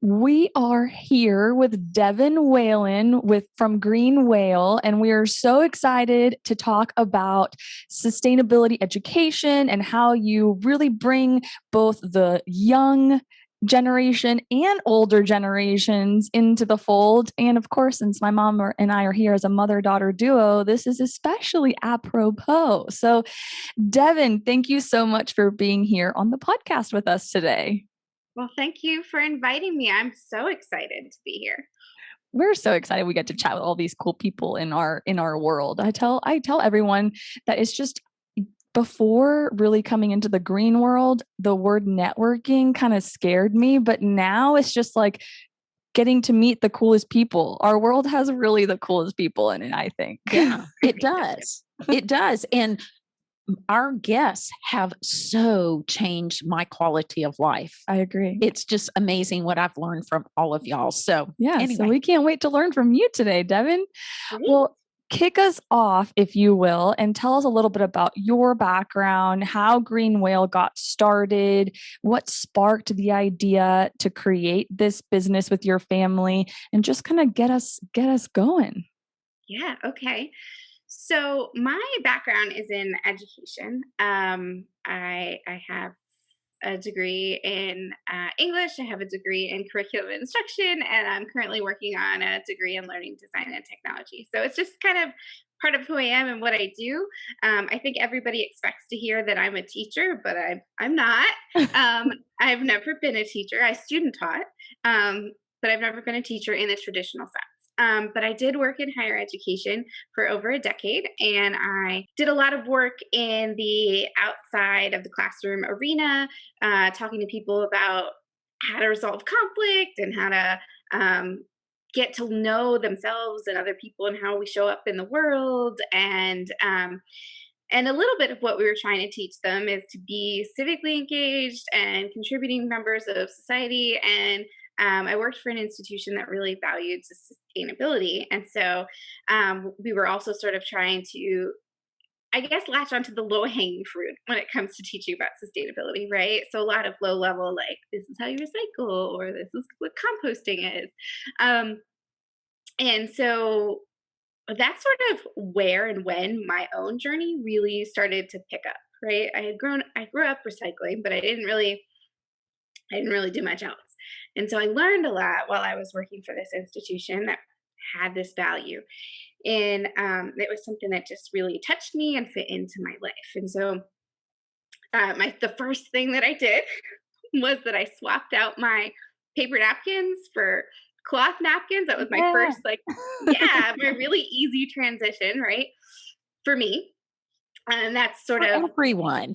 We are here with Devon Whalen from Green Whale, and we are so excited to talk about sustainability education and how you really bring both the young generation and older generations into the fold. And of course, since my and I are here as a mother-daughter duo, this is especially apropos. So, Devon, thank you so much for being here on the podcast with us today. Well, thank you for inviting me. I'm so excited to be here. We're so excited we get to chat with all these cool people in our world. I tell everyone that it's just before really coming into the green world, the word networking kind of scared me, but now it's just like getting to meet the coolest people. Our world has really the coolest people in it, I think. Yeah, it does. It does. And our guests have so changed my quality of life. I agree. It's just amazing what I've learned from all of y'all. So, yeah, anyway. So we can't wait to learn from you today, Devon. Well, kick us off, if you will, and tell us a little bit about your background, how Green Whale got started, what sparked the idea to create this business with your family, and just kind of get us going. Yeah, okay. So my background is in education. I have a degree in English. I have a degree in curriculum instruction, and I'm currently working on a degree in learning design and technology. So it's just kind of part of who I am and what I do. I think everybody expects to hear that I'm a teacher, but I'm not. I've never been a teacher. I student taught, but I've never been a teacher in the traditional sense. But I did work in higher education for over a decade, and I did a lot of work in the outside of the classroom arena, talking to people about how to resolve conflict and how to get to know themselves and other people and how we show up in the world. And a little bit of what we were trying to teach them is to be civically engaged and contributing members of society. And I worked for an institution that really valued sustainability. And so we were also sort of trying to, I guess, latch onto the low hanging fruit when it comes to teaching about sustainability, right? So a lot of low level, like, this is how you recycle, or this is what composting is. And so that's sort of where and when my own journey really started to pick up, right? I grew up recycling, but I didn't really do much else. And so I learned a lot while I was working for this institution that had this value. And it was something that just really touched me and fit into my life. And so the first thing that I did was that I swapped out my paper napkins for cloth napkins. That was my first, my really easy transition, right? For me. And that's sort of everyone.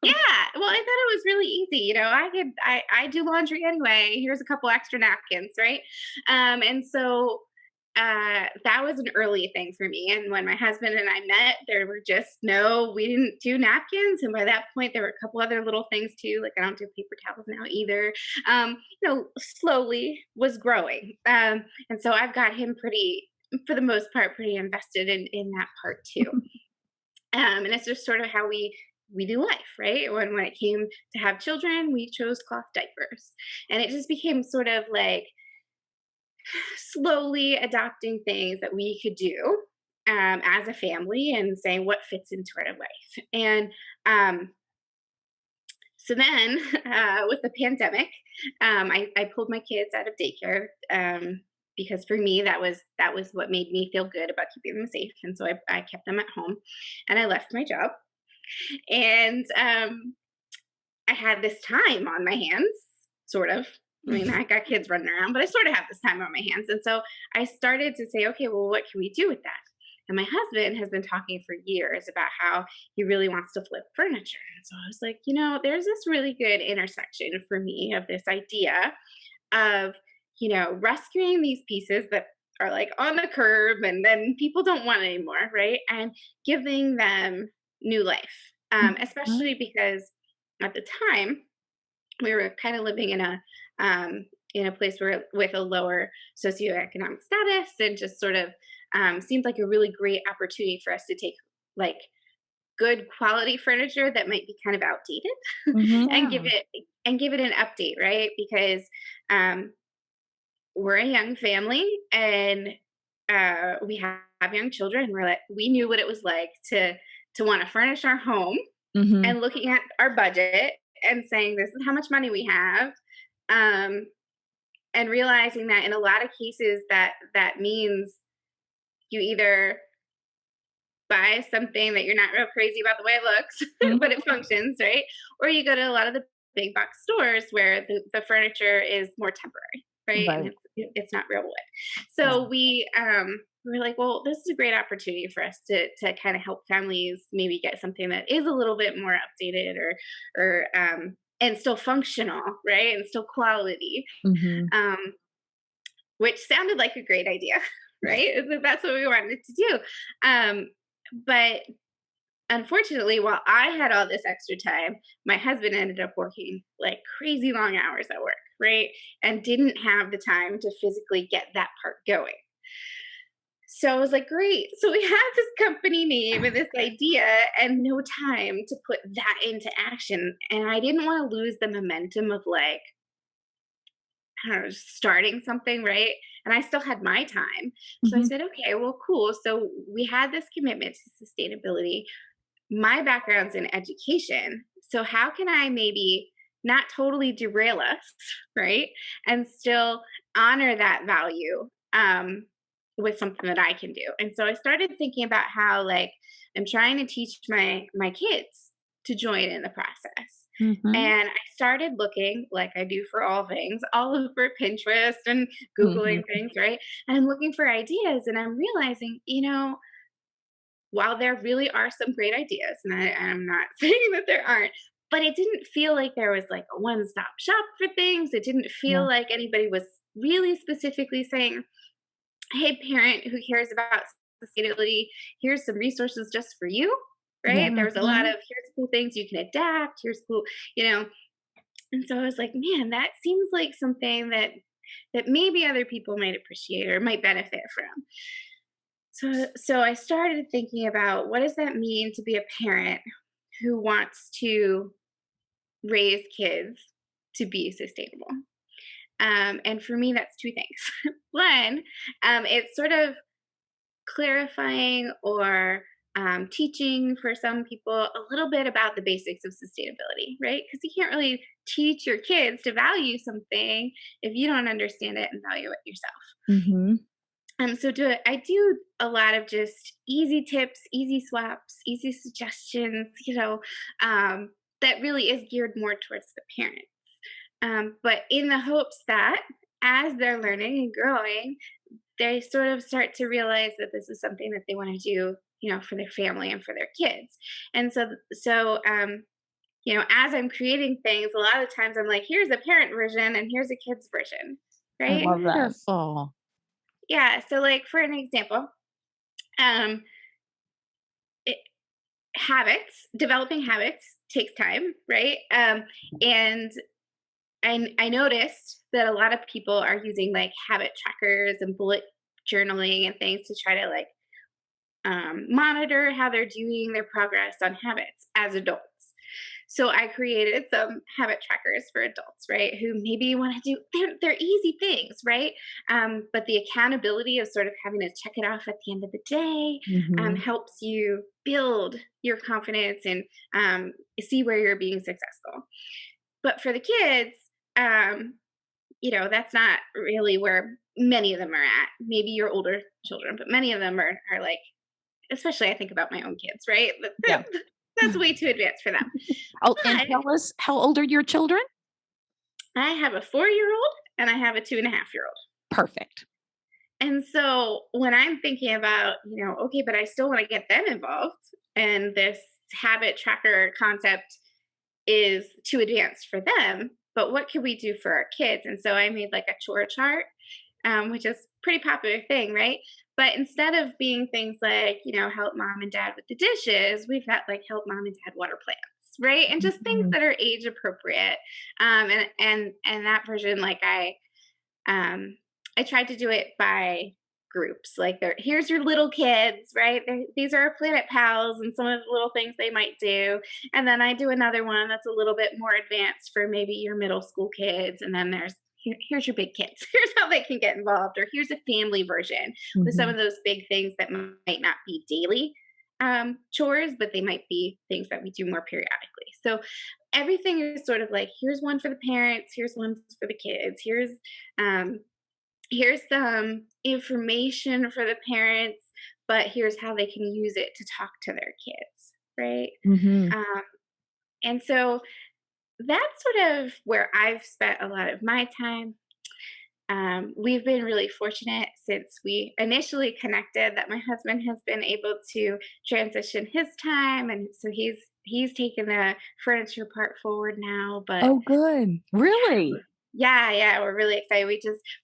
Yeah, well, I thought it was really easy. I do laundry anyway. Here's a couple extra napkins, right? And so that was an early thing for me. And when my husband and I met, we didn't do napkins. And by that point, there were a couple other little things too. Like, I don't do paper towels now either. Slowly was growing. And so I've got him for the most part, pretty invested in that part too. And it's just sort of how we do life, right? When it came to have children, we chose cloth diapers. And it just became sort of like slowly adopting things that we could do as a family and saying what fits into our life. And so then with the pandemic, I pulled my kids out of daycare because for me, that was what made me feel good about keeping them safe. And so I kept them at home, and I left my job. And I had this time on my hands, sort of. I mean, I got kids running around, but I sort of have this time on my hands. And so I started to say, okay, well, what can we do with that? And my husband has been talking for years about how he really wants to flip furniture. And so I was like, there's this really good intersection for me of this idea of, rescuing these pieces that are like on the curb and then people don't want anymore, right? And giving them new life, especially because at the time we were kind of living in a place where with a lower socioeconomic status, and just sort of seemed like a really great opportunity for us to take like good quality furniture that might be kind of outdated Mhm. and Yeah. give it an update, right? Because um, we're a young family and we have young children. We knew what it was like to want to furnish our home Mhm. and looking at our budget and saying, this is how much money we have. Um, and realizing that in a lot of cases that means you either buy something that you're not real crazy about the way it looks, Mhm. but it functions, right? Or you go to a lot of the big box stores where the furniture is more temporary, right? And Right. it's not real wood. Yeah. So we were like, well, this is a great opportunity for us to kind of help families maybe get something that is a little bit more updated or and still functional, right? And still quality. Mhm. Um, which sounded like a great idea, right? That's what we wanted to do. But unfortunately, while I had all this extra time, my husband ended up working like crazy long hours at work, right? And didn't have the time to physically get that part going. So I was like, great. So we have this company name and this idea and no time to put that into action. And I didn't want to lose the momentum of like, I don't know, just starting something, right? And I still had my time. So I Mhm. said, okay, well, cool. So we had this commitment to sustainability. My background's in education. So how can I maybe not totally derail us, right? And still honor that value with something that I can do. And so I started thinking about how like I'm trying to teach my kids to join in the process. Mhm. And I started looking, like I do for all things, all over Pinterest and Mhm. Googling things, right? And I'm looking for ideas and I'm realizing, while there really are some great ideas, and I'm not saying that there aren't, but it didn't feel like there was like a one stop shop for things. It didn't feel Yeah. like anybody was really specifically saying, hey, parent who cares about sustainability, here's some resources just for you, Yeah. right? There was a lot Mhm. of here's cool things you can adapt, here's cool, you know. And so I was like, man, that seems like something that maybe other people might appreciate or might benefit from. So I started thinking about what does that mean to be a parent who wants to raise kids to be sustainable. And for me, that's two things. One, it's sort of clarifying or teaching for some people a little bit about the basics of sustainability, right? Because you can't really teach your kids to value something if you don't understand it and value it yourself. Mhm. I do a lot of just easy tips, easy swaps, easy suggestions, that really is geared more towards the parent. But in the hopes that as they're learning and growing, they sort of start to realize that this is something that they want to do, for their family and for their kids. And as I'm creating things, a lot of times I'm like, here's a parent version and here's a kid's version, I right? love that. Wonderful. Yeah. So, like, for an example, um, it, developing habits takes time, right? And I noticed that a lot of people are using like habit trackers and bullet journaling and things to try to like monitor how they're doing their progress on habits as adults. So I created some habit trackers for adults, right? Who maybe want to do they're easy things, right? But the accountability of sort of having to check it off at the end of the day Mhm. helps you build your confidence and see where you're being successful. But for the kids, that's not really where many of them are at. Maybe your older children, but many of them are like, especially I think about my own kids, right? Yeah. That's way too advanced for them. Oh, and But tell us, how old are your children? I have a 4-year-old and I have a 2.5-year-old. Perfect. And so when I'm thinking about, okay, but I still want to get them involved, and this habit tracker concept is too advanced for them, but what can we do for our kids? And so I made like a chore chart, which is a pretty popular thing, right? But instead of being things like, help mom and dad with the dishes, we've got like help mom and dad water plants, right? And just things Mhm. that are age appropriate. And that version, like um, I tried to do it by groups. Like, here's your little kids, right? These are our Planet Pals and some of the little things they might do. And then I do another one that's a little bit more advanced for maybe your middle school kids. And then here's your big kids. Here's how they can get involved. Or here's a family version with some of those big things that might not be daily chores, but they might be things that we do more periodically. So everything is sort of like, here's one for the parents, here's one for the kids, here's some information for the parents, but here's how they can use it to talk to their kids, right? And so that's sort of where I've spent a lot of my time. We've been really fortunate since we initially connected that my husband has been able to transition his time, and so he's taken the furniture part forward now. But Oh, good. Really? yeah, we're really excited.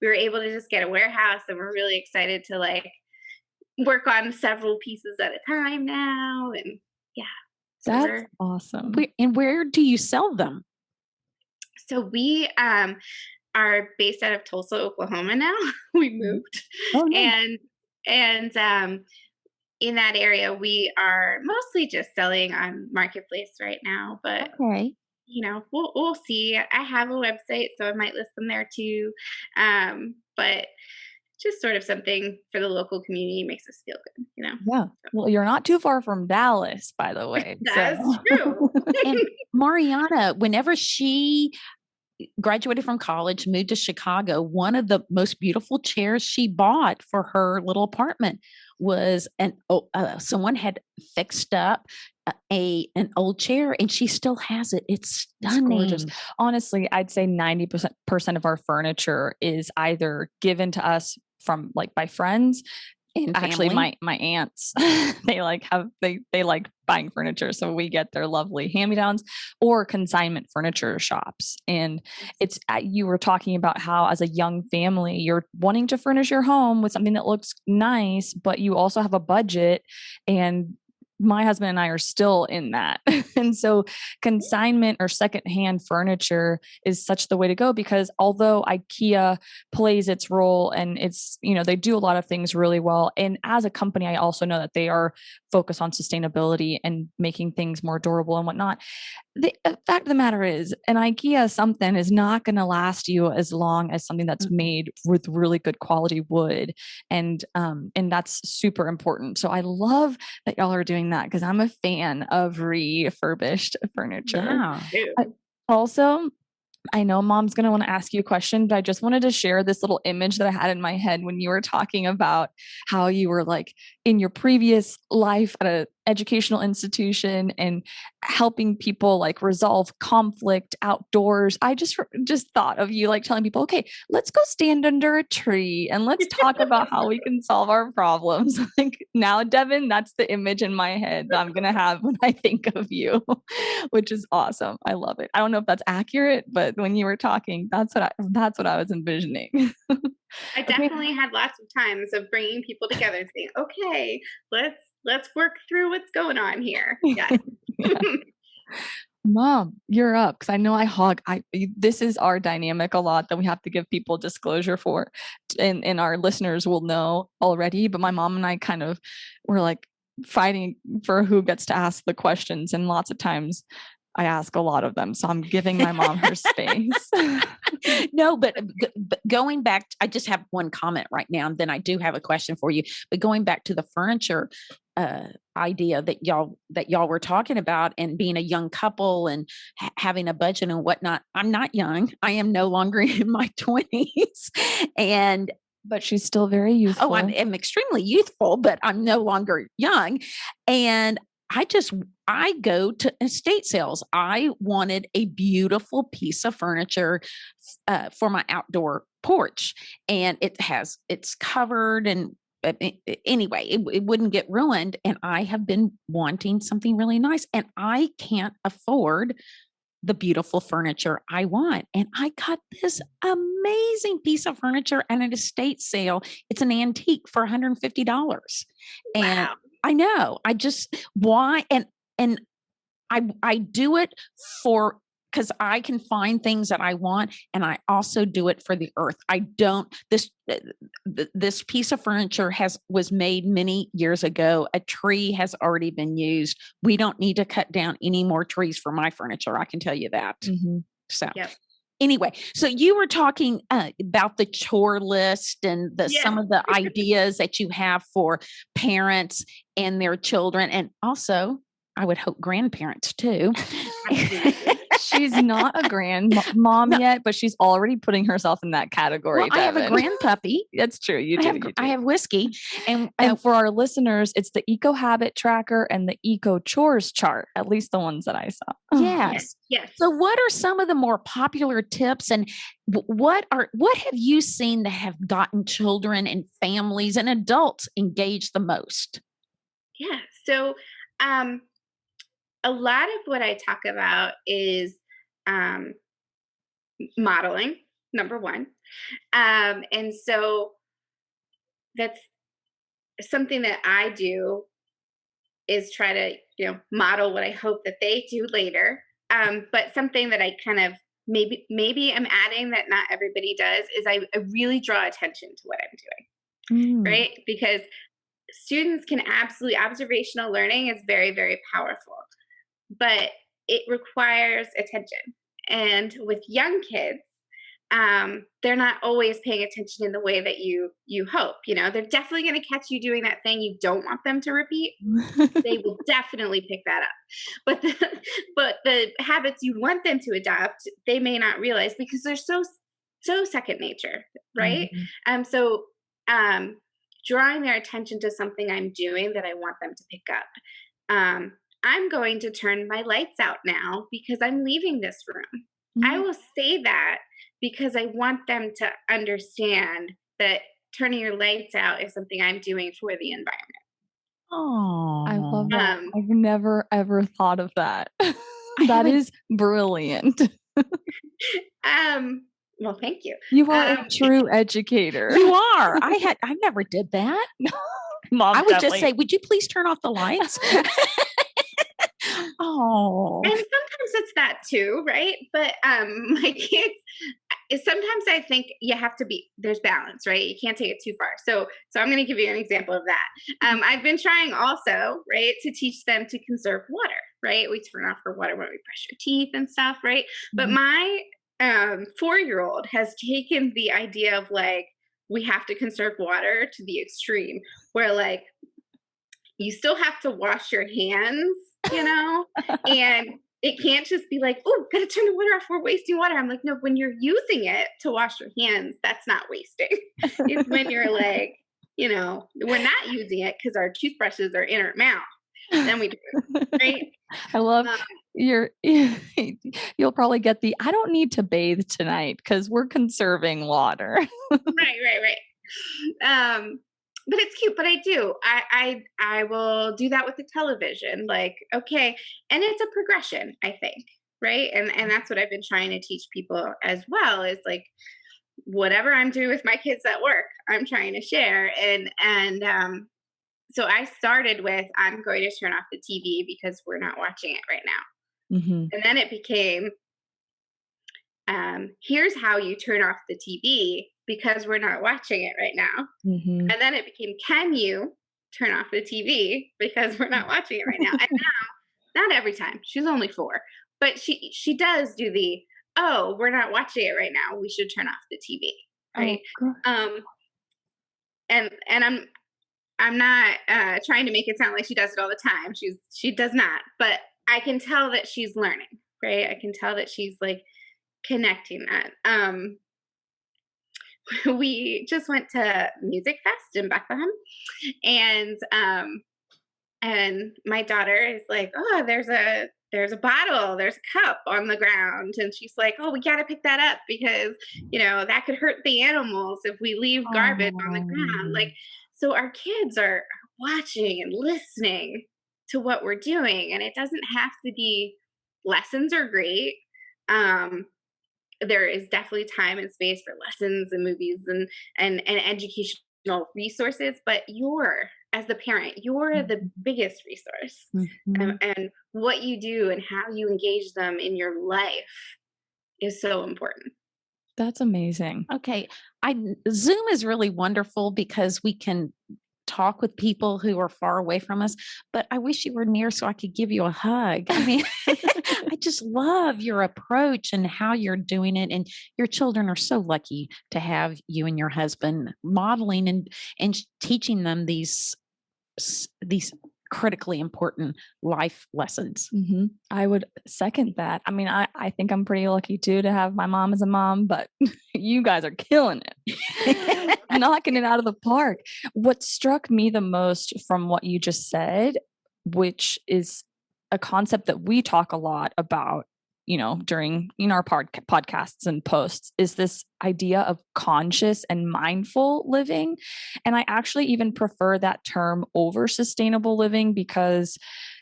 We were able to just get a warehouse, and we're really excited to like work on several pieces at a time now. And yeah, so That's awesome. Where do you sell them? So we are based out of Tulsa, Oklahoma now. We moved. Oh, nice. And in that area, we are mostly just selling on Marketplace right now. But Okay. we'll see. I have a website, so I might list them there too. But just sort of something for the local community makes us feel good, Yeah. Well, you're not too far from Dallas, by the way. That's true. And Mariana, whenever she graduated from college, moved to Chicago, one of the most beautiful chairs she bought for her little apartment was someone had fixed up an old chair, and she still has it. It's stunning. Gorgeous. Honestly, I'd say 90% of our furniture is either given to us from by friends. And actually family. my aunts, they like buying furniture, so we get their lovely hand-me-downs or consignment furniture shops. And it's you were talking about how as a young family you're wanting to furnish your home with something that looks nice, but you also have a budget, and my husband and I are still in that. And so consignment or secondhand furniture is such the way to go, because although IKEA plays its role and it's, they do a lot of things really well. And as a company, I also know that they are focused on sustainability and making things more durable and whatnot. The fact of the matter is, an IKEA something is not going to last you as long as something that's made with really good quality wood. And that's super important. So I love that y'all are doing that, because I'm a fan of refurbished furniture. Yeah. Also, I know Mom's going to want to ask you a question, but I just wanted to share this little image that I had in my head when you were talking about how you were in your previous life at an educational institution and helping people resolve conflict outdoors. I just thought of you telling people, okay, let's go stand under a tree and let's talk about how we can solve our problems. Now, Devon, that's the image in my head that I'm going to have when I think of you, which is awesome. I love it. I don't know if that's accurate, but when you were talking, that's what I was envisioning. I definitely had lots of times of bringing people together and saying, okay, let's work through what's going on here. Yes. Yeah. Mom, you're up, because I know this is our dynamic a lot that we have to give people disclosure for, and our listeners will know already, but my mom and I kind of were fighting for who gets to ask the questions, and lots of times I ask a lot of them. So I'm giving my mom her space. No, but going back, I just have one comment right now, and then I do have a question for you. But going back to the furniture idea that y'all were talking about, and being a young couple and having a budget and whatnot. I'm not young. I am no longer in my 20s, but she's still very youthful. Oh, I'm extremely youthful, but I'm no longer young. And I go to estate sales. I wanted a beautiful piece of furniture for my outdoor porch, and it's covered, and anyway, it wouldn't get ruined. And I have been wanting something really nice, and I can't afford the beautiful furniture I want. And I got this amazing piece of furniture at an estate sale. It's an antique for $150. And wow. I know, why? And I do it for because I can find things that I want, and I also do it for the earth. I don't this piece of furniture was made many years ago. A tree has already been used. We don't need to cut down any more trees for my furniture. I can tell you that. Mm-hmm. So. Yep. Anyway, so you were talking about the chore list and some of the ideas that you have for parents and their children, and also I would hope grandparents too. She's not a grandmom yet, but she's already putting herself in that category. Well, I have a grandpuppy. That's true. You do. I have Whiskey. And for our listeners, it's the Eco Habit Tracker and the Eco Chores Chart, at least the ones that I saw. Yes. Yes. So what are some of the more popular tips, and what have you seen that have gotten children and families and adults engaged the most? Yeah. So a lot of what I talk about is modeling, number one. And so that's something that I do, is try to, model what I hope that they do later. But something that I kind of maybe I'm adding that not everybody does is I really draw attention to what I'm doing, right? Because students can observational learning is very, very powerful, but it requires attention. And with young kids, they're not always paying attention in the way that you hope. They're definitely going to catch you doing that thing you don't want them to repeat. They will definitely pick that up. But the habits you want them to adopt, they may not realize because they're so second nature, right? So drawing their attention to something I'm doing that I want them to pick up. I'm going to turn my lights out now because I'm leaving this room. I will say that because I want them to understand that turning your lights out is something I'm doing for the environment. Oh, I love that. I've never, ever thought of that. That is brilliant. Well, thank you. You are a true educator. You are. I never did that. Mom, I would just say, would you please turn off the lights? Oh. And sometimes it's that too, right? But my kids, sometimes I think you have to there's balance, right? You can't take it too far. So I'm going to give you an example of that. I've been trying also, right, to teach them to conserve water, right? We turn off our water when we brush your teeth and stuff, right? But my 4-year-old has taken the idea of we have to conserve water to the extreme, where you still have to wash your hands, and it can't just be oh, gotta turn the water off, we're wasting water. I'm like, no, when you're using it to wash your hands, that's not wasting. It's when you're we're not using it because our toothbrushes are in our mouth, then we do it, right? I love you'll probably get I don't need to bathe tonight because we're conserving water. Right. But it's cute, but I do. I will do that with the television. Okay. And it's a progression, I think. Right. And that's what I've been trying to teach people as well, is whatever I'm doing with my kids at work, I'm trying to share. And so I started with, I'm going to turn off the TV because we're not watching it right now. And then it became, here's how you turn off the TV because we're not watching it right now. And then it became, can you turn off the TV because we're not watching it right now? And now, not every time, she's only 4, but she does do we're not watching it right now, we should turn off the TV, right? And I'm not trying to make it sound like she does it all the time. She does not, but I can tell that she's learning, right? I can tell that she's connecting that. We just went to Music Fest in Bethlehem, and my daughter is oh, there's a bottle, there's a cup on the ground, and she's oh, we got to pick that up because that could hurt the animals if we leave garbage on the ground. So our kids are watching and listening to what we're doing, and it doesn't have to be, lessons are great. There is definitely time and space for lessons and movies and educational resources, but as the parent, you're the Mhm. biggest resource. Mhm. And what you do and how you engage them in your life is so important. That's amazing. Okay. Zoom is really wonderful because we can talk with people who are far away from us, but I wish you were near so I could give you a hug. I mean, I just love your approach and how you're doing it. And your children are so lucky to have you and your husband modeling and teaching them these critically important life lessons. I would second that. I mean, I think I'm pretty lucky too to have my mom as a mom, but you guys are killing it, knocking it out of the park. What struck me the most from what you just said, which is a concept that we talk a lot about, during our podcasts and posts, is this idea of conscious and mindful living. And I actually even prefer that term over sustainable living, because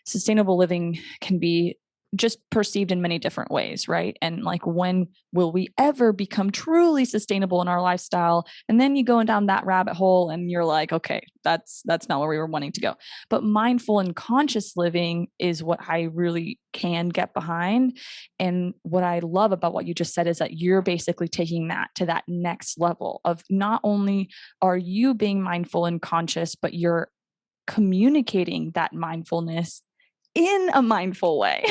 sustainable living can be just perceived in many different ways, right? And like, when will we ever become truly sustainable in our lifestyle? And then you go down that rabbit hole and you're like, okay, that's not where we were wanting to go. But mindful and conscious living is what I really can get behind. And what I love about what you just said is that you're basically taking that to that next level of, not only are you being mindful and conscious, but you're communicating that mindfulness in a mindful way.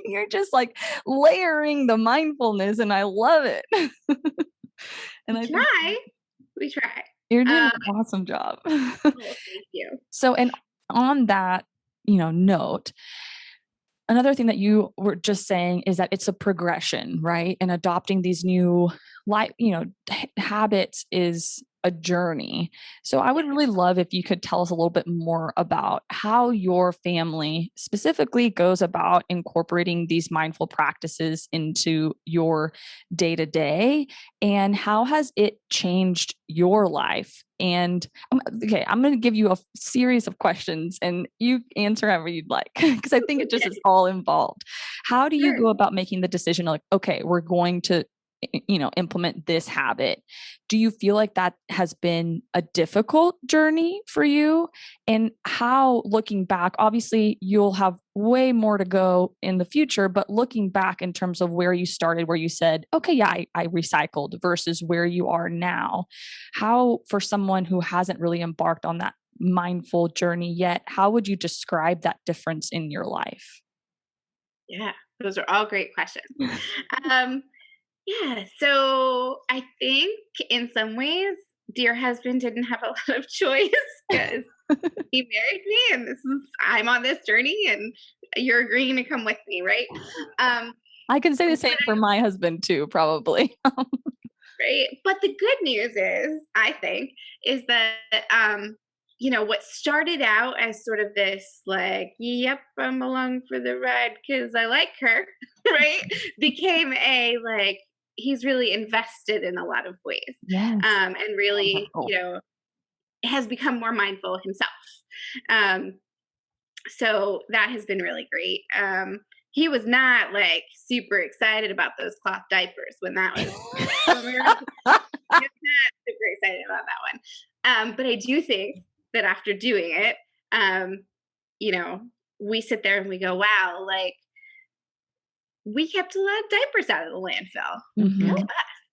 You're just like layering the mindfulness, and I love it. And I think We try. you're doing Um, an awesome job. well, thank you. So, and on that, note, another thing that you were just saying is that it's a progression, right? And adopting these new life, habits is a journey. So I would really love if you could tell us a little bit more about how your family specifically goes about incorporating these mindful practices into your day to day, and how has it changed your life? And okay, I'm going to give you a series of questions and you answer however you'd like, because I think it just is all involved. How do you Sure. go about making the decision, like, okay, we're going to implement this habit? Do you feel like that has been a difficult journey for you? And how, looking back, obviously you'll have way more to go in the future, but looking back in terms of where you started, where you said, okay, yeah, I recycled, versus where you are now, how, for someone who hasn't really embarked on that mindful journey yet, how would you describe that difference in your life? Yeah, those are all great questions. Um, yeah, so I think in some ways, dear husband didn't have a lot of choice because he married me, and I'm on this journey, and you're agreeing to come with me, right? Um, I can say the but same for my husband too, probably. right. But the good news is, I think, is that what started out as sort of this like, yep, I'm along for the ride because I like her, right? Became a like he's really invested in a lot of ways. Yes. And really, Wonderful. has become more mindful himself. Um, so that has been really great. He was not like super excited about those cloth diapers when that was when we were he was not super excited about that one. But I do think that after doing it, um, you know, we sit there and we go, wow, like we kept a lot of diapers out of the landfill. Go Mhm. us,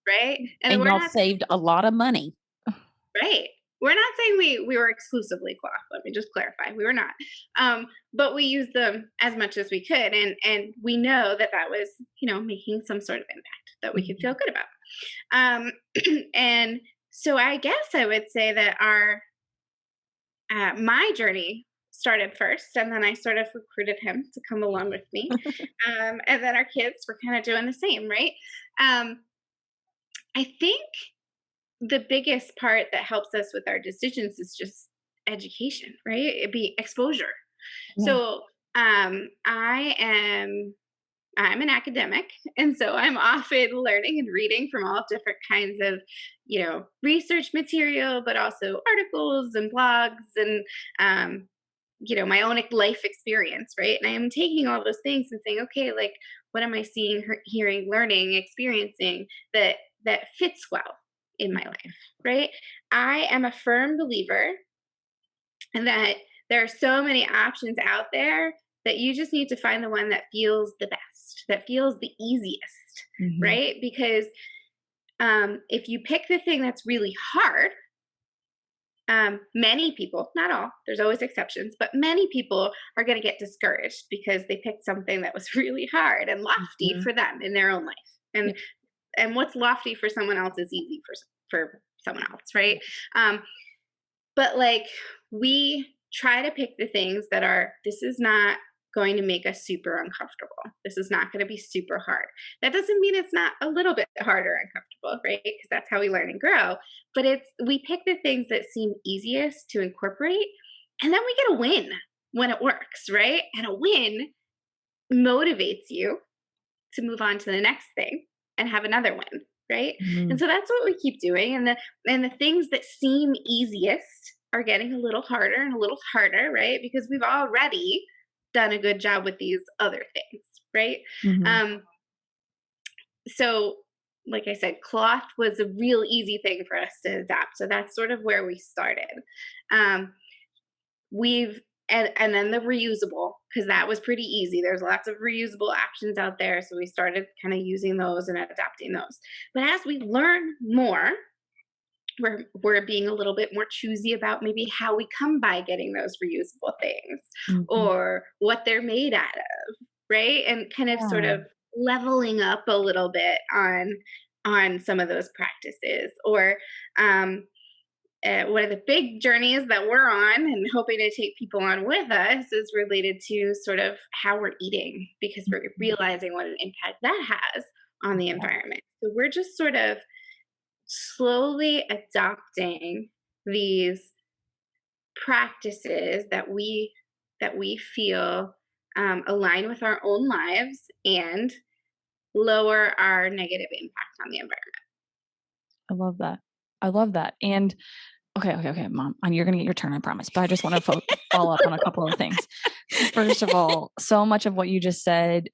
right? And And we're y'all not saved a lot of money. right. We're not saying we were exclusively cloth. Let me just clarify. We were not. But we used them as much as we could, and we know that that was making some sort of impact that we could feel good about. And so I guess I would say that our my journey started first, and then I sort of recruited him to come along with me, and then our kids were kind of doing the same, right? Um, I think the biggest part that helps us with our decisions is just education, right? It'd be exposure. Yeah. So I'm an academic, and so I'm often learning and reading from all different kinds of research material, but also articles and blogs and my own life experience, right? And I am taking all those things and saying, okay, like what am I seeing, hearing, learning, experiencing that fits well in my life, right? I am a firm believer that there are so many options out there that you just need to find the one that feels the best, that feels the easiest, right? Because if you pick the thing that's really hard, many people, not all, there's always exceptions, but many people are going to get discouraged because they picked something that was really hard and lofty for them in their own life. And what's lofty for someone else is easy for someone else, right? But like, we try to pick the things that are, this is not going to make us super uncomfortable. This is not going to be super hard. That doesn't mean it's not a little bit harder and uncomfortable, right? Because that's how we learn and grow. But we pick the things that seem easiest to incorporate, and then we get a win when it works, right? And a win motivates you to move on to the next thing and have another win, right? And so that's what we keep doing. And the things that seem easiest are getting a little harder and a little harder, right? Because we've already done a good job with these other things, right? So like I said, cloth was a real easy thing for us to adapt. So that's sort of where we started. And then the reusable, because that was pretty easy. There's lots of reusable options out there. So we started kind of using those and adapting those. But as we learn more, we're being a little bit more choosy about maybe how we come by getting those reusable things or what they're made out of, right? And kind of sort of leveling up a little bit on some of those practices. Or one of the big journeys that we're on and hoping to take people on with us is related to sort of how we're eating, because we're realizing what an impact that has on the environment. So we're just sort of slowly adopting these practices that we feel align with our own lives and lower our negative impact on the environment. I love that. I love that. And okay, Mom, you're going to get your turn, I promise. But I just want to follow up on a couple of things. First of all, so much of what you just said,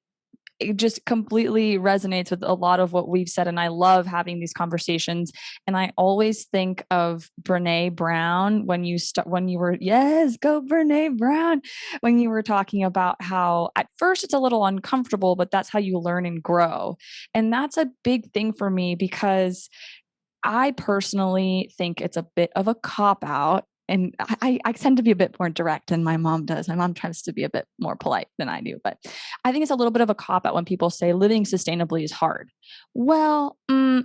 it just completely resonates with a lot of what we've said. And I love having these conversations. And I always think of Brene Brown when you were, yes, go Brene Brown, when you were talking about how at first it's a little uncomfortable, but that's how you learn and grow. And that's a big thing for me, because I personally think it's a bit of a cop-out. And I tend to be a bit more direct than my mom does. My mom tries to be a bit more polite than I do, but I think it's a little bit of a cop-out when people say living sustainably is hard. Well,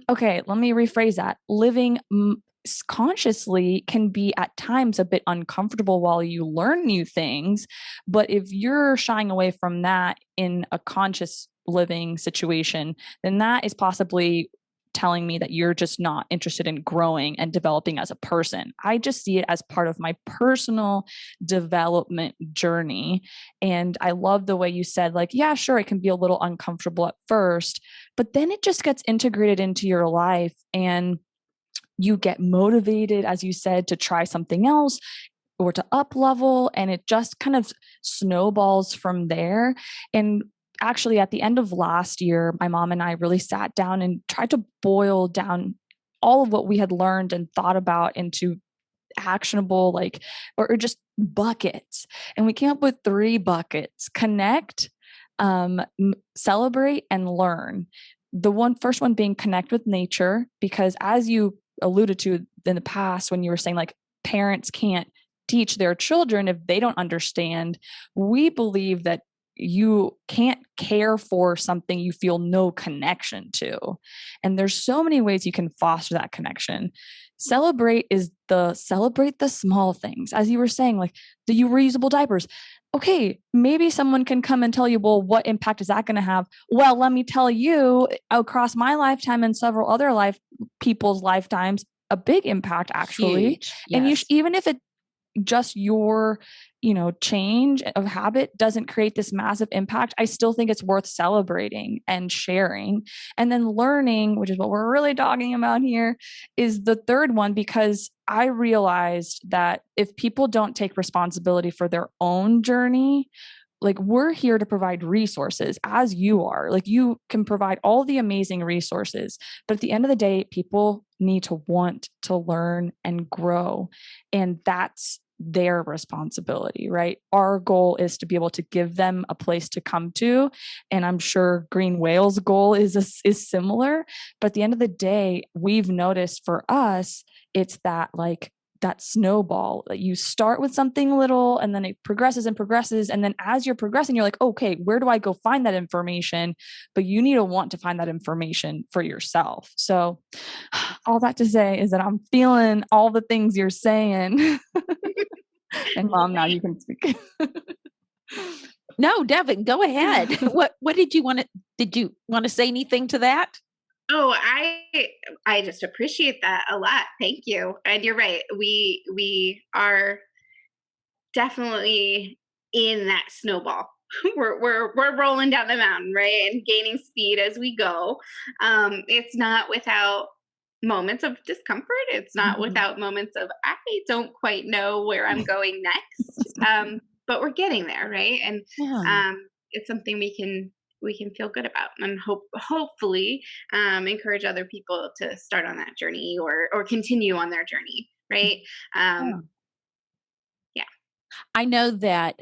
okay, let me rephrase that. Living consciously can be at times a bit uncomfortable while you learn new things. But if you're shying away from that in a conscious living situation, then that is possibly telling me that you're just not interested in growing and developing as a person. I just see it as part of my personal development journey. And I love the way you said, like, yeah, sure, it can be a little uncomfortable at first, but then it just gets integrated into your life and you get motivated, as you said, to try something else or to up level, and it just kind of snowballs from there. And actually, at the end of last year, my mom and I really sat down and tried to boil down all of what we had learned and thought about into actionable, or just buckets. And we came up with 3 buckets: connect, celebrate, and learn. The first one being connect with nature, because as you alluded to in the past, when you were saying like parents can't teach their children if they don't understand, we believe that you can't care for something you feel no connection to. And there's so many ways you can foster that connection. Celebrate the small things. As you were saying, like the reusable diapers. Okay, maybe someone can come and tell you, well, what impact is that going to have? Well, let me tell you, across my lifetime and several other people's lifetimes, a big impact actually. Huge. Yes. And even if it just your change of habit doesn't create this massive impact, I still think it's worth celebrating and sharing. And then learning, which is what we're really talking about here, is the third one, because I realized that if people don't take responsibility for their own journey, like we're here to provide resources as you are. Like you can provide all the amazing resources, but at the end of the day, people need to want to learn and grow. And that's their responsibility, right? Our goal is to be able to give them a place to come to. And I'm sure Green Whale's goal is similar. But at the end of the day, we've noticed for us, it's that like that snowball that you start with something little and then it progresses and progresses. And then as you're progressing, you're like, okay, where do I go find that information? But you need to want to find that information for yourself. So all that to say is that I'm feeling all the things you're saying. And Mom, now you can speak. No, Devon, go ahead. What did you want to say anything to that? Oh, I just appreciate that a lot. Thank you. And you're right. We are definitely in that snowball. We're rolling down the mountain, right? And gaining speed as we go. It's not without moments of discomfort. It's not without moments of I don't quite know where I'm going next. But we're getting there, right? And it's something we can feel good about, and hopefully encourage other people to start on that journey or continue on their journey, right? Yeah. I know that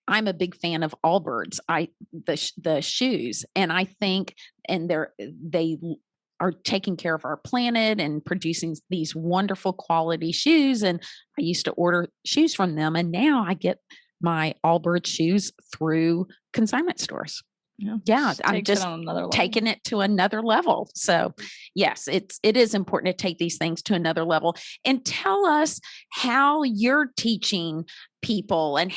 I'm a big fan of Allbirds. The shoes, and I think, and they are taking care of our planet and producing these wonderful quality shoes. And I used to order shoes from them, and now I get my Allbirds shoes through consignment stores. Yeah, I'm just taking it to another level. So yes, it is important to take these things to another level. And tell us how you're teaching people, and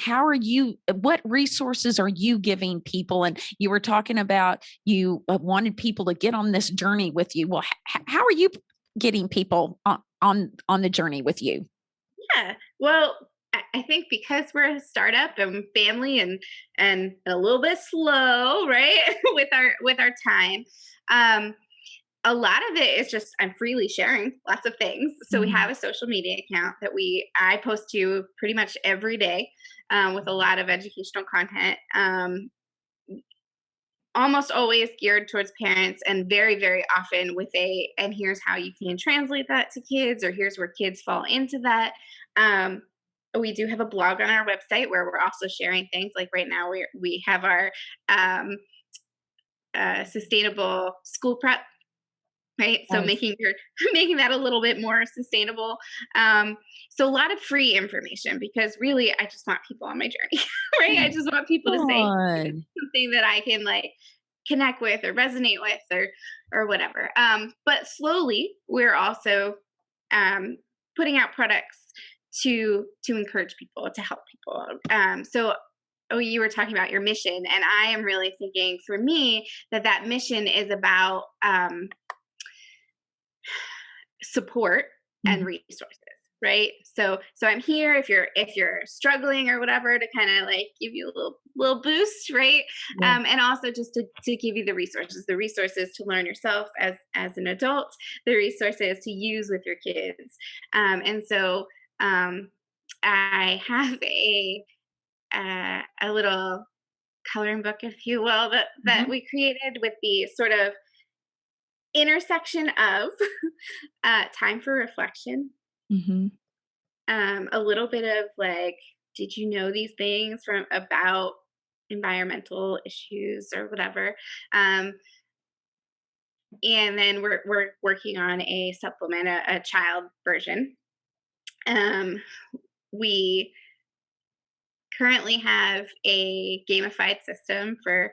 what resources are you giving people? And you were talking about you wanted people to get on this journey with you. Well, how are you getting people on the journey with you? Yeah, well, I think because we're a startup and family and a little bit slow, right, with our time, a lot of it is just I'm freely sharing lots of things. So we have a social media account that I post to pretty much every day with a lot of educational content. Almost always geared towards parents, and very, very often with and here's how you can translate that to kids, or here's where kids fall into that. We do have a blog on our website where we're also sharing things. Like right now, we have our sustainable school prep, right? So making that a little bit more sustainable. So a lot of free information, because really, I just want people on my journey, right? I just want people to say something that I can like connect with or resonate with or whatever. But slowly, we're also putting out products to encourage people, to help people. So you were talking about your mission, and I am really thinking for me that mission is about support and resources, right? So I'm here if you're struggling or whatever, to kind of like give you a little boost, right? And also just to give you the resources to learn yourself as an adult, the resources to use with your kids. And so I have a little coloring book, if you will, that we created with the sort of intersection of time for reflection, a little bit of like, did you know these things about environmental issues or whatever, and then we're working on a supplement, a child version. We currently have a gamified system for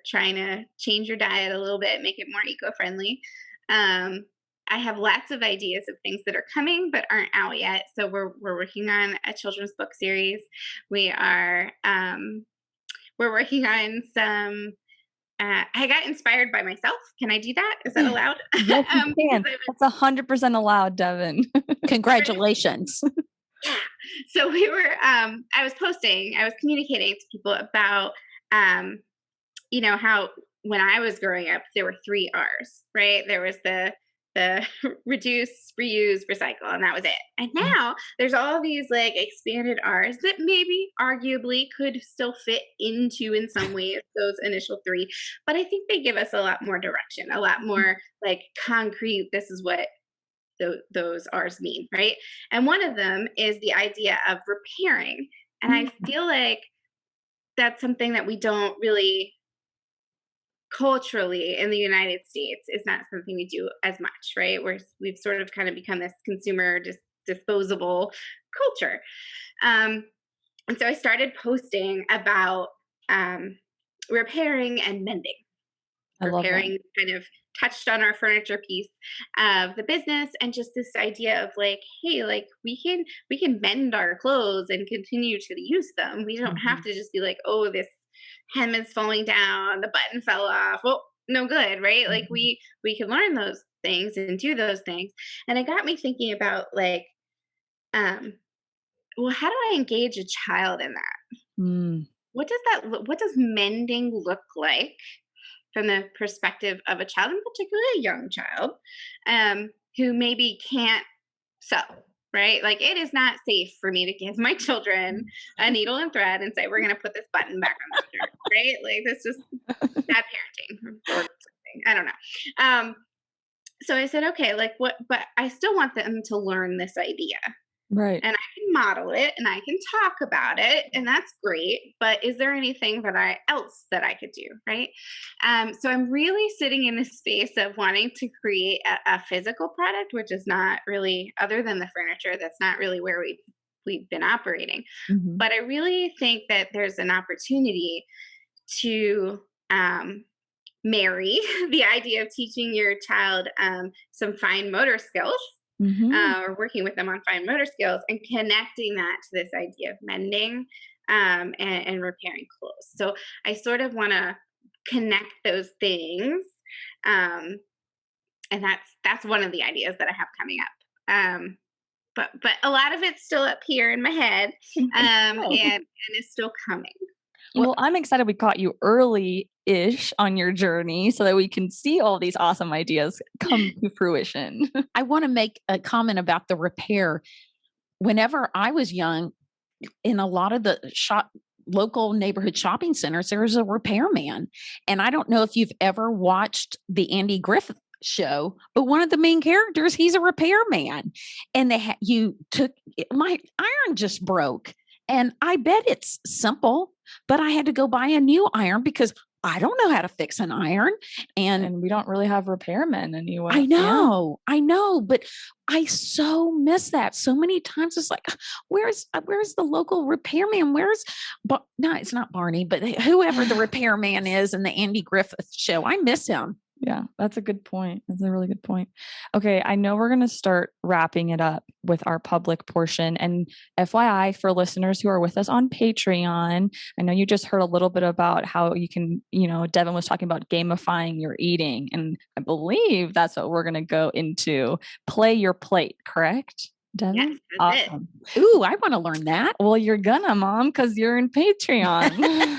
trying to change your diet a little bit, make it more eco-friendly. I have lots of ideas of things that are coming but aren't out yet. So we're working on a children's book series. We're working on some. I got inspired by myself. Can I do that? Is that allowed? Yes, you can. That's 100% allowed, Devon. Congratulations. Yeah. So I was communicating to people about, how when I was growing up, there were 3 R's, right? There was the the reduce, reuse, recycle, and that was it. And now there's all these like expanded R's that maybe arguably could still fit into in some ways those initial three, but I think they give us a lot more direction, a lot more like concrete. This is what those R's mean, right? And one of them is the idea of repairing, and I feel like that's something that we don't really culturally in the United States is not something we do as much, right? We've sort of kind of become this consumer disposable culture. And so I started posting about repairing and mending. I love that. Repairing kind of touched on our furniture piece of the business, and just this idea of like, hey, like we can mend our clothes and continue to use them. We don't have to just be like, oh, this hem is falling down, the button fell off, well, no good, right? Like we can learn those things and do those things. And it got me thinking about like, well, how do I engage a child in that? Mm. What does mending look like from the perspective of a child, and particularly a young child, who maybe can't sew, right? Like it is not safe for me to give my children a needle and thread and say, we're going to put this button back on the shirt, right? Like that's just bad parenting or something. I don't know. So I said, okay, like what, but I still want them to learn this idea. Right. And I can model it and I can talk about it, and that's great. But is there anything else that I could do, right? So I'm really sitting in this space of wanting to create a physical product, which is not really, other than the furniture, that's not really where we've been operating. But I really think that there's an opportunity to marry the idea of teaching your child some fine motor skills. Or working with them on fine motor skills and connecting that to this idea of mending and repairing clothes. So I sort of want to connect those things, and that's one of the ideas that I have coming up. But a lot of it's still up here in my head, and it's still coming. Well, I'm excited we caught you early-ish on your journey so that we can see all these awesome ideas come to fruition. I want to make a comment about the repair. Whenever I was young, in a lot of the local neighborhood shopping centers, there was a repairman. And I don't know if you've ever watched the Andy Griffith show, but one of the main characters, he's a repairman. And my iron just broke. And I bet it's simple, but I had to go buy a new iron because I don't know how to fix an iron. And we don't really have repairmen anyway. I know, but I so miss that so many times. It's like, where's the local repairman? No, it's not Barney, but whoever the repairman is in the Andy Griffith show, I miss him. Yeah, that's a good point. That's a really good point. Okay, I know we're going to start wrapping it up with our public portion. And FYI, for listeners who are with us on Patreon, I know you just heard a little bit about how you can, Devon was talking about gamifying your eating. And I believe that's what we're going to go into. Play your plate, correct? Devon? Yes, awesome. Ooh, I want to learn that. Well, you're gonna, Mom, because you're in Patreon.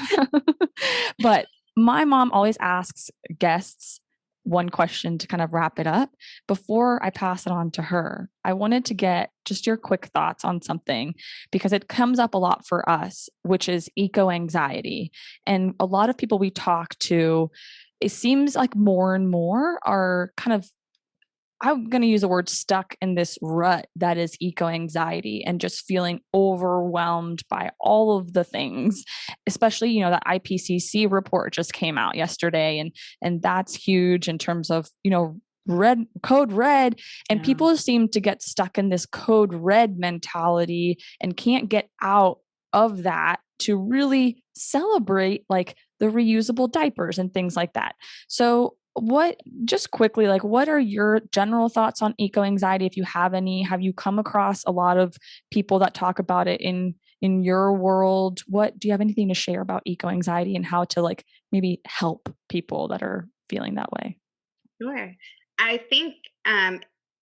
But my mom always asks guests one question to kind of wrap it up. Before I pass it on to her, I wanted to get just your quick thoughts on something because it comes up a lot for us, which is eco-anxiety. And a lot of people we talk to, it seems like more and more are kind of, I'm going to use the word stuck in this rut that is eco-anxiety and just feeling overwhelmed by all of the things, especially, that IPCC report just came out yesterday. And that's huge in terms of, code red. And people seem to get stuck in this code red mentality and can't get out of that to really celebrate like the reusable diapers and things like that. So just quickly, like what are your general thoughts on eco-anxiety? If you have any, have you come across a lot of people that talk about it in your world? Do you have anything to share about eco-anxiety and how to like maybe help people that are feeling that way? Sure. I think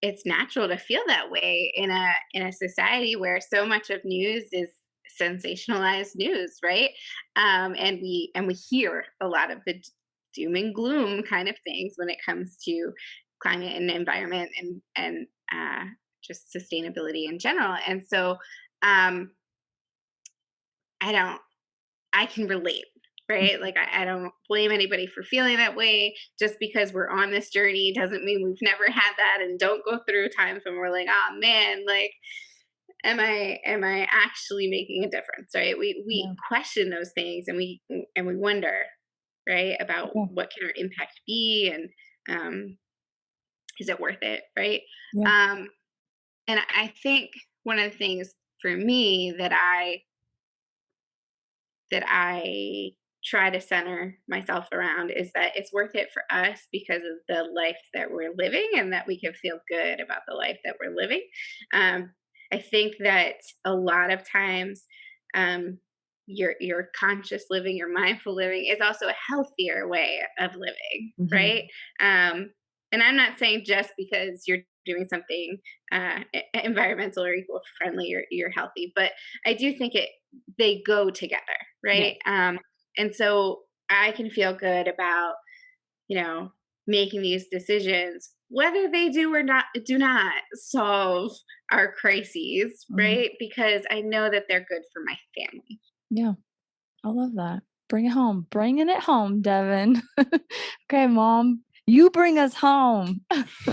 it's natural to feel that way in a society where so much of news is sensationalized news, right? And we hear a lot of the doom and gloom kind of things when it comes to climate and environment and just sustainability in general. And so I can relate, right? Like I don't blame anybody for feeling that way. Just because we're on this journey doesn't mean we've never had that and don't go through times when we're like, oh man, like am I actually making a difference? Right. We question those things and we wonder, right, about what can our impact be and is it worth it? Right. And I think one of the things for me that I try to center myself around is that it's worth it for us because of the life that we're living and that we can feel good about the life that we're living. I think that a lot of times your conscious living, your mindful living is also a healthier way of living, right? And I'm not saying just because you're doing something environmental or eco-friendly, you're healthy, but I do think they go together, right? And so I can feel good about, making these decisions, whether they do not solve our crises, right? Because I know that they're good for my family. Yeah, I love that. Bring it home. Bringing it home, Devon. Okay, Mom, you bring us home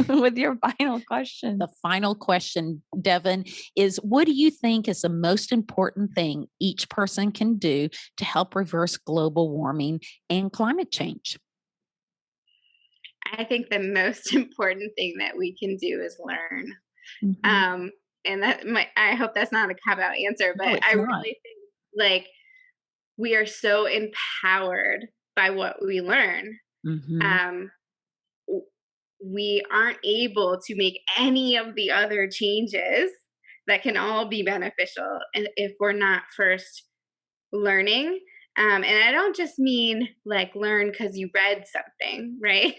with your final question. The final question, Devon, is what do you think is the most important thing each person can do to help reverse global warming and climate change? I think the most important thing that we can do is learn. And I hope that's not a cop-out answer, but I really think like we are so empowered by what we learn. We aren't able to make any of the other changes that can all be beneficial if we're not first learning. And I don't just mean like learn because you read something, right?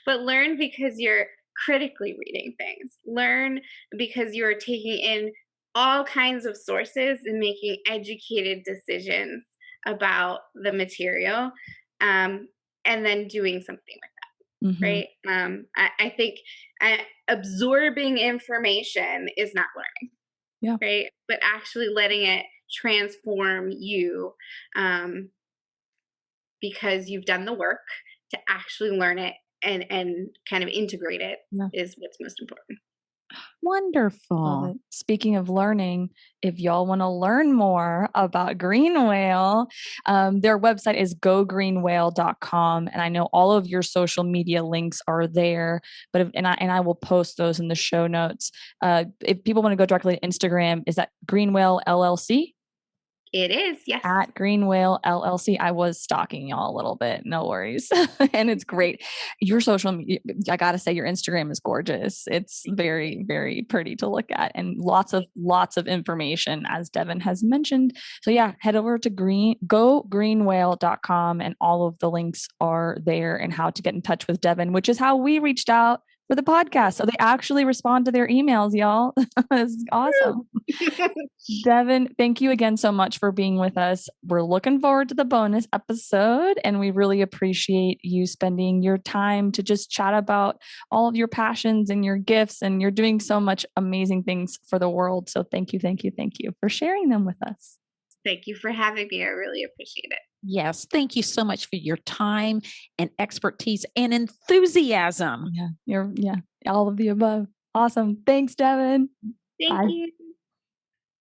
But learn because you're critically reading things. Learn because you're taking in all kinds of sources and making educated decisions about the material, and then doing something with that, right? I think absorbing information is not learning, right? But actually letting it transform you, because you've done the work to actually learn it and kind of integrate it is what's most important. Wonderful. Speaking of learning, if y'all want to learn more about Green Whale, their website is gogreenwhale.com. And I know all of your social media links are there, but I will post those in the show notes. If people want to go directly to Instagram, is that Green Whale LLC? It is, yes. At Green Whale LLC. I was stalking y'all a little bit. No worries. And it's great. Your social media, I got to say, your Instagram is gorgeous. It's very, very pretty to look at and lots of information, as Devon has mentioned. So yeah, head over to gogreenwhale.com and all of the links are there and how to get in touch with Devon, which is how we reached out for the podcast. So they actually respond to their emails, y'all. This is awesome. Devon, thank you again so much for being with us. We're looking forward to the bonus episode, and we really appreciate you spending your time to just chat about all of your passions and your gifts, and you're doing so much amazing things for the world. So thank you for sharing them with us. Thank you for having me. I really appreciate it. Yes. Thank you so much for your time and expertise and enthusiasm. Yeah. All of the above. Awesome. Thanks, Devon. Thank you.